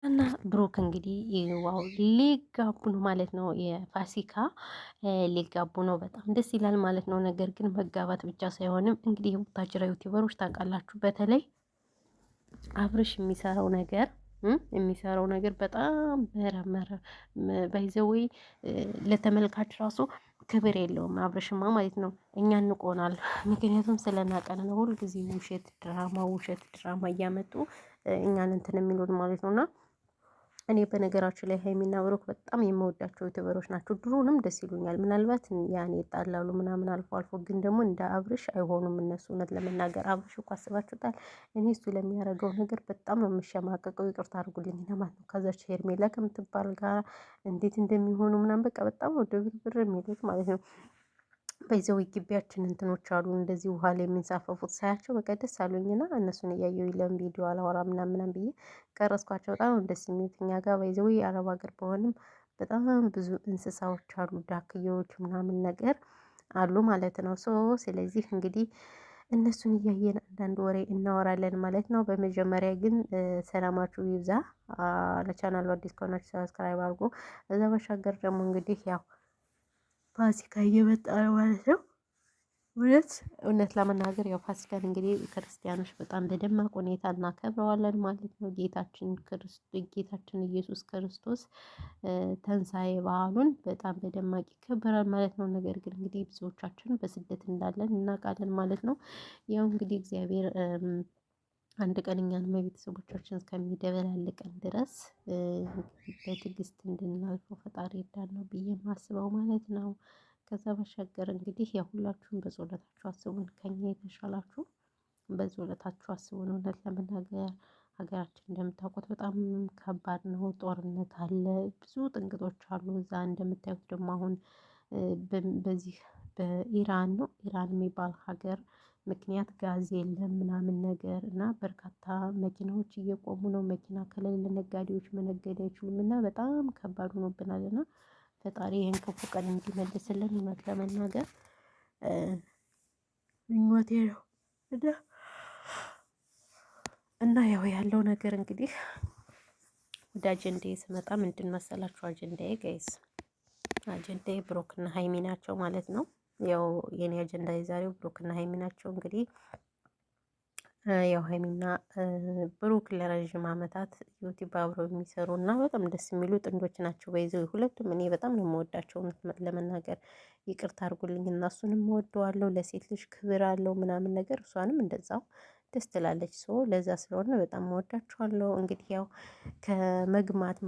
እና ብሩክ እንግዲህ ዋው ሊጋቡ ነው ማለት ነው። የፋሲካ ሊጋቡ ነው። በጣም ደስ ይላል ማለት ነው። ነገር ግን መጋባት ብቻ ሳይሆንም እንግዲህ የቡታጅራ ዩቲዩበሮች ታውቃላችሁ፣ በተለይ አብርሽ የሚሰራው ነገር በጣም መረመረ ባይዘዌ ለተመልካች ራሱ ክብር የለውም። አብርሽማ ማለት ነው እኛ እንቆናል። ምክንያቱም ስለናቀን ነው። ሁልጊዜ ውሸት ድራማ እያመጡ እኛን እንትን የሚሉን ማለት ነው። እና እኔ በነገራችሁ ላይ ሀይሚና ብሩክ በጣም የምወዳቸው ዩቲዩበሮች ናቸው። ድሮንም ደስ ይሉኛል። ምናልባት ያኔ ይጣላሉ ምናምን አልፎ አልፎ፣ ግን ደግሞ እንደ አብርሽ አይሆኑም እነሱ። እውነት ለመናገር አብርሽ እኮ አስባችሁታል? እኔ እሱ ለሚያደርገው ነገር በጣም ነው የምሸማቀቀው። ይቅርታ አድርጉልኝ ለማለት ነው። ከዛች ሄርሜላ ከምትባል ጋር እንዴት እንደሚሆኑ ምናምን በቃ በጣም ነው ድብርብር የሚሉት ማለት ነው። በዚያው ግቢያችን እንትኖች አሉ እንደዚህ ውሃ ላይ የሚንሳፈፉት ሳያቸው በቃ ደስ አሉኝና እነሱን እያየሁ ለምን ቪዲዮ አላወራ ምናምን ብዬ ቀረጽኳቸው። በጣም ነው ደስ የሚሉት። እኛ ጋር ባይዘው የአረብ ሀገር በሆንም በጣም ብዙ እንስሳዎች አሉ፣ ዳክዬዎች ምናምን ነገር አሉ ማለት ነው። ስለዚህ እንግዲህ እነሱን እያየን አንዳንድ ወሬ እናወራለን ማለት ነው። በመጀመሪያ ግን ሰላማችሁ ይብዛ። ለቻናሉ አዲስ ከሆናችሁ ሰብስክራይብ አድርጉ። እዛ ባሻገር ደግሞ እንግዲህ ያው ፋሲካ እየመጣ ነው ማለት ነው። እውነት ለመናገር ያው ፋሲካን እንግዲህ ክርስቲያኖች በጣም በደማቅ ሁኔታ እናከብረዋለን ማለት ነው። ጌታችን ኢየሱስ ክርስቶስ ተንሳኤ በዓሉን በጣም በደማቅ ይከበራል ማለት ነው። ነገር ግን እንግዲህ ብዙዎቻችን በስደት እንዳለን እናውቃለን ማለት ነው። ያው እንግዲህ እግዚአብሔር አንድ ቀን እኛንም በቤተሰቦቻችን እስከሚደበላልቀን ድረስ በትዕግስት እንድናልፈው ፈጣሪ ይርዳን ነው ብዬ የማስበው ማለት ነው። ከዛ ባሻገር እንግዲህ ያው ሁላችሁም በጸሎታችሁ አስቡን፣ ከኛ የተሻላችሁ በጸሎታችሁ አስቡን። እውነት ለመናገር ሀገራችን እንደምታውቁት በጣም ከባድ ነው። ጦርነት አለ፣ ብዙ ጥንቅጦች አሉ። እዛ እንደምታዩት ደግሞ አሁን በዚህ በኢራን ነው ኢራን የሚባል ሀገር ምክንያት ጋዝ የለም ምናምን ነገር እና በርካታ መኪናዎች እየቆሙ ነው። መኪና ከሌለ ነጋዴዎች መነገድ አይችሉም እና በጣም ከባድ ሆኖብናል። እና ፈጣሪ ይህን ክፉ ቀን እንዲመልስልን እውነት ለመናገር ምኞቴ ነው። እና ያው ያለው ነገር እንግዲህ ወደ አጀንዳዬ ስመጣ ምንድን መሰላችሁ? አጀንዳዬ ጋይስ፣ አጀንዳዬ ብሩክና ሀይሚ ናቸው ማለት ነው። ያው የኔ አጀንዳ የዛሬው ብሩክና ሀይሚ ናቸው። እንግዲህ ያው ሀይሚና ብሩክ ለረዥም ዓመታት ዩቲዩብ አብረው የሚሰሩ እና በጣም ደስ የሚሉ ጥንዶች ናቸው። በይዘው ሁለቱም እኔ በጣም ነው የምወዳቸው እውነት ለመናገር ይቅርታ አድርጉልኝ እና እሱንም እወደዋለሁ። ለሴት ልጅ ክብር አለው ምናምን ነገር፣ እሷንም እንደዛው ደስ ትላለች። ለዛ ስለሆነ በጣም እወዳቸዋለሁ። እንግዲህ ያው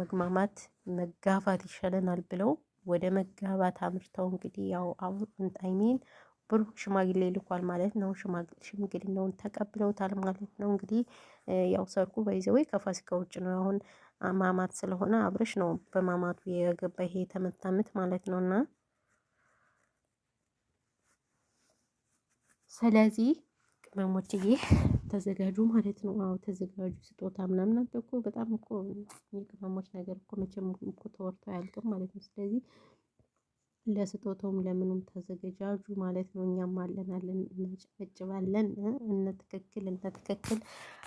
መግማማት መጋፋት ይሻለናል ብለው ወደ መጋባት አምርተው እንግዲህ ያው አይሚን ብሩክ ሽማግሌ ልኳል ማለት ነው። ሽምግልናውን ተቀብለውታል ማለት ነው። እንግዲህ ያው ሰርጉ በይዘወይ ከፋሲካ ውጭ ነው። አሁን ማማት ስለሆነ አብርሽ ነው በማማቱ የገባ ይሄ የተመታምት ማለት ነው። እና ስለዚህ ቅመሞችዬ ተዘጋጁ ማለት ነው። አዎ ተዘጋጁ። ስጦታ ምናምን አንተ እኮ በጣም እኮ የቅመሞች ነገር እኮ መቼም እኮ ተወርቶ አያልቅም ማለት ነው። ስለዚህ ለስጦታውም ለምኑም ተዘገጃጁ ማለት ነው። እኛም አለን እናጨበጭባለን፣ እነ ትክክል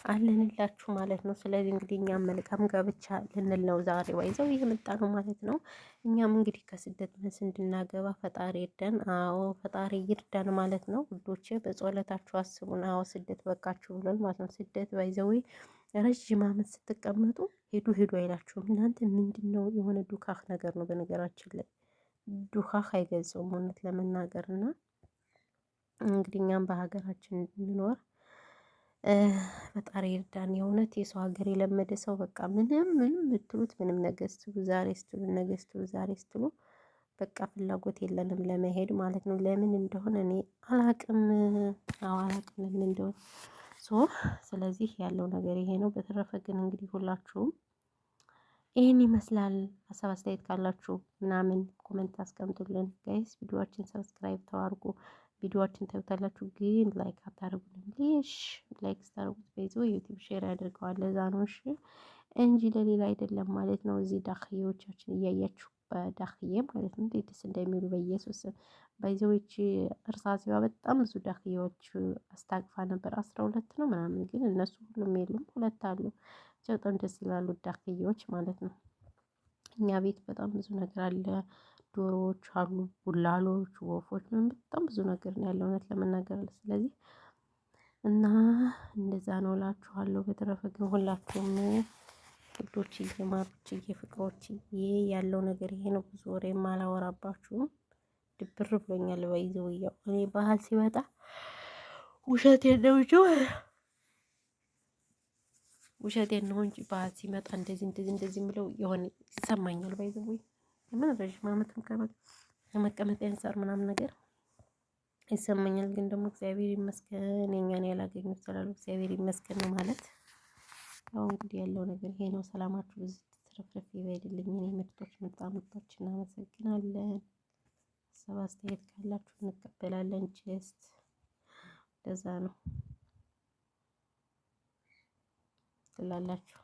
አለንላችሁ ማለት ነው። ስለዚህ እንግዲህ እኛም መልካም ጋብቻ ልንል ነው ዛሬ ይዘው እየመጣ ነው ማለት ነው። እኛም እንግዲህ ከስደት መልስ እንድናገባ ፈጣሪ ይርዳን። አዎ ፈጣሪ ይርዳን ማለት ነው። ውዶቼ በጸሎታችሁ አስቡን። አዎ ስደት በቃችሁ ብሏል ማለት ነው። ስደት ባይዘው ረዥም ዓመት ስትቀመጡ ሄዱ አይላችሁም እናንተ። ምንድነው የሆነ ዱካክ ነገር ነው በነገራችን ላይ ዱካክ አይገልጸውም እውነት ለመናገር። እና እንግዲህ እኛም በሀገራችን እንድንኖር ፈጣሪ ይርዳን። የእውነት የሰው ሀገር የለመደ ሰው በቃ ምንም ብትሉት ምንም ነገ ስትሉ ዛሬ ስትሉ ነገ ስትሉ ዛሬ ስትሉ በቃ ፍላጎት የለንም ለመሄድ ማለት ነው። ለምን እንደሆነ እኔ አላቅም። አላቅም ለምን እንደሆነ ስለዚህ ያለው ነገር ይሄ ነው። በተረፈ ግን እንግዲህ ሁላችሁም ይህን ይመስላል። ሀሳብ አስተያየት ካላችሁ ምናምን ኮሜንት አስቀምጡልን ጋይስ። ቪዲዮዎችን ሰብስክራይብ ተዋርጉ። ቪዲዮዎችን ታዩታላችሁ ግን ላይክ አታደርጉልን። ሊሽ ላይክ ስታደርጉት በይዞ ዩቲዩብ ሼር ያደርገዋል። ለዛ ነው እሺ፣ እንጂ ለሌላ አይደለም ማለት ነው። እዚህ ዳክዬዎቻችን እያያችሁ በዳክዬ ማለት ነው እንዴት ደስ እንደሚሉ በኢየሱስ ባይዘዎች እርሳሲዋ በጣም ብዙ ዳክዬዎች አስታቅፋ ነበር። 12 ነው ምናምን ግን እነሱ ሁሉም የሉም፣ 2 አሉ። በጣም ደስ ይላሉ ዳክዬዎች ማለት ነው። እኛ ቤት በጣም ብዙ ነገር አለ። ዶሮዎች አሉ፣ ቡላሎች፣ ወፎች፣ ምን በጣም ብዙ ነገር ነው ያለው እውነት ለመናገር ስለዚህ እና እንደዛ ነው እላችኋለሁ። በተረፈ ግን ሁላችሁም ውዶችዬ፣ ማሮችዬ፣ ፍቅሮችዬ ያለው ነገር ይሄ ነው። ብዙ ወሬ አላወራባችሁም። ድብር ብሎኛል። ባይዘው ያው እኔ ባህል ሲመጣ ውሸቴን ነው እንጂ ውሸቴን ነው እንጂ ባህል ሲመጣ እንደዚህ የምለው የሆነ ይሰማኛል። ባይዘው ምን ረዥም ዓመትም ከመቀመጥ አንፃር ምናምን ነገር ይሰማኛል። ግን ደግሞ እግዚአብሔር ይመስገን የኛን ያላገኙት ስላሉ እግዚአብሔር ይመስገን ነው ማለት። ያው እንግዲህ ያለው ነገር ይሄ ነው። ሰላማችሁ ብዙ ትርፍርፍ ይበልልኝ። እኔ ምርጦች ምርጦች እናመሰግናለን። ሀሳብ አስተያየት ካላችሁ እንቀበላለን። ጀስት እንደዛ ነው ትላላችሁ።